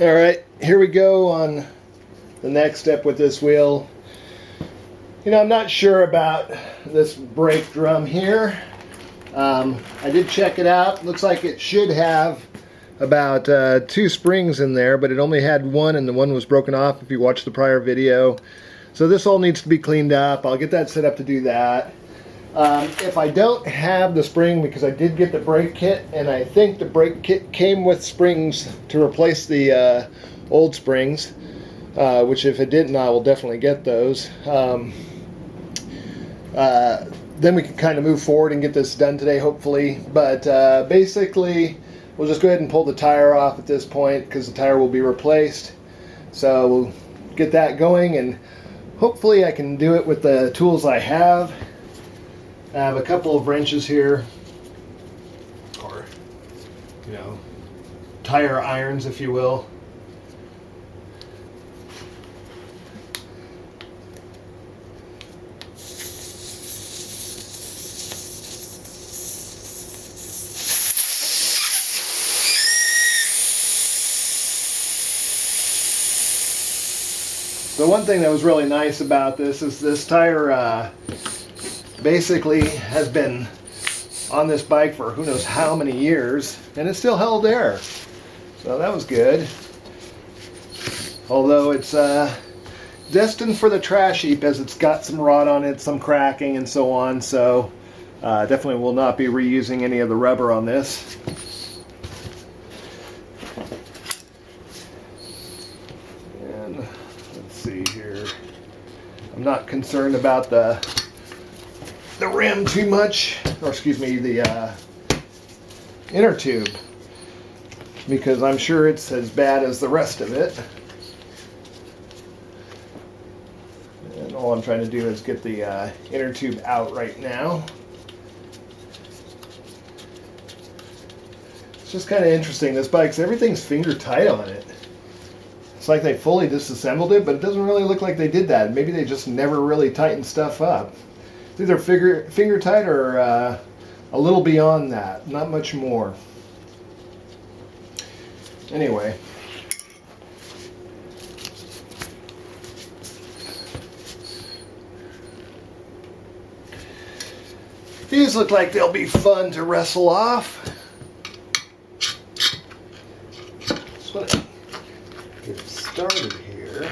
Alright, here we go on the next step with this wheel. You know, I'm not sure about this brake drum here. I did check it out. Looks like it should have about 2 springs in there, but it only had one, and the one was broken off if you watched the prior video. So this all needs to be cleaned up. I'll get that set up to do that. If I don't have the spring, because I did get the brake kit, and I think the brake kit came with springs to replace the old springs, which if it didn't, I will definitely get those. Then we can kind of move forward and get this done today, hopefully. But basically, we'll just go ahead and pull the tire off at this point, because the tire will be replaced. So we'll get that going, and hopefully I can do it with the tools I have. I have a couple of wrenches here, or, you know, tire irons, if you will. So one thing that was really nice about this is this tire basically has been on this bike for who knows how many years, and it still held air. So that was good. Although it's destined for the trash heap, as it's got some rot on it, some cracking and so on. So definitely will not be reusing any of the rubber on this. And let's see here. I'm not concerned about the rim too much, or excuse me, the inner tube, because I'm sure it's as bad as the rest of it. And all I'm trying to do is get the inner tube out right now. It's just kind of interesting. This bike's, everything's finger tight on it. It's like they fully disassembled it, but it doesn't really look like they did that. Maybe they just never really tightened stuff up. It's either finger tight or a little beyond that, not much more. Anyway, these look like they'll be fun to wrestle off. Just want to get started here.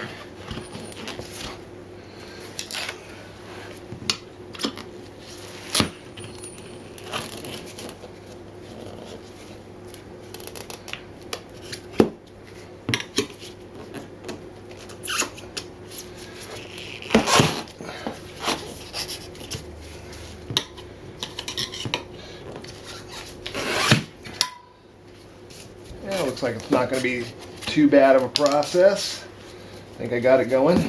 Looks like it's not going to be too bad of a process. I think I got it going.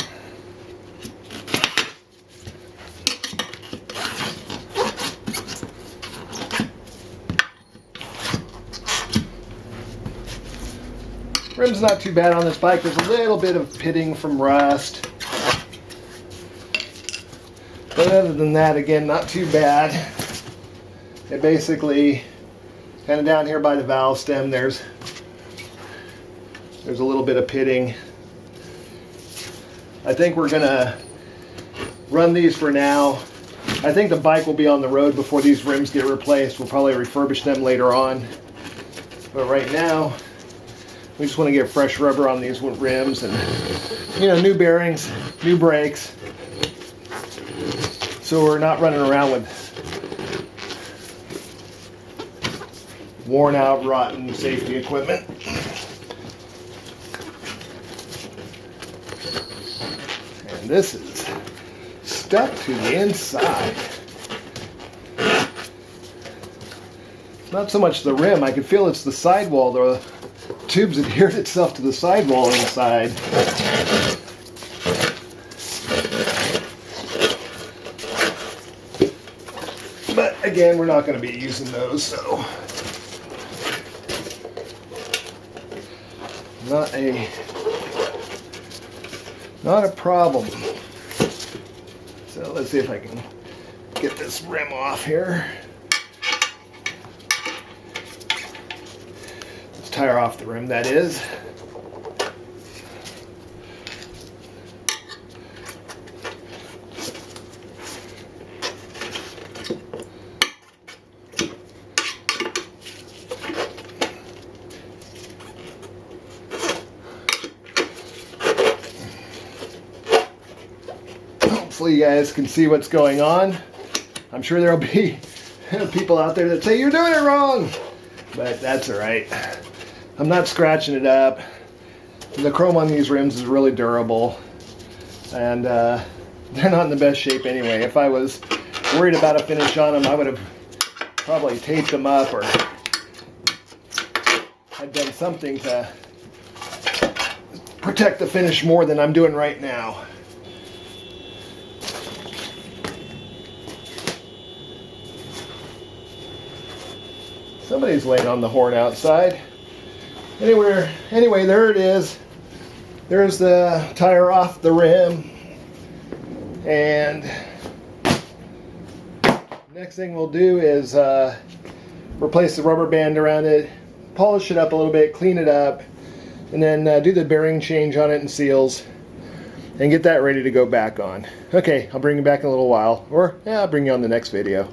Rim's not too bad on this bike. There's a little bit of pitting from rust. But other than that, again, not too bad. It basically, kind of down here by the valve stem, there's a little bit of pitting. I think we're gonna run these for now. I think the bike will be on the road before these rims get replaced. We'll probably refurbish them later on. But right now, we just want to get fresh rubber on these rims and, you know, new bearings, new brakes. So we're not running around with worn out, rotten safety equipment. And this is stuck to the inside. Not so much the rim, I can feel it's the sidewall. The tube's adhered itself to the sidewall inside. But again, we're not going to be using those, so not a problem. So let's see if I can get this rim off here. Let's tire off the rim, that is. hopefully you guys can see what's going on. I'm sure there'll be people out there that say you're doing it wrong, but that's all right. I'm not scratching it up. The chrome on these rims is really durable, and they're not in the best shape anyway. If I was worried about a finish on them, I would have probably taped them up or had done something to protect the finish more than I'm doing right now. Somebody's laying on the horn outside. Anyway, there it is. There's the tire off the rim. And next thing we'll do is replace the rubber band around it, polish it up a little bit, clean it up, and then do the bearing change on it and seals, and get that ready to go back on. Okay, I'll bring you back in a little while, or yeah, I'll bring you on the next video.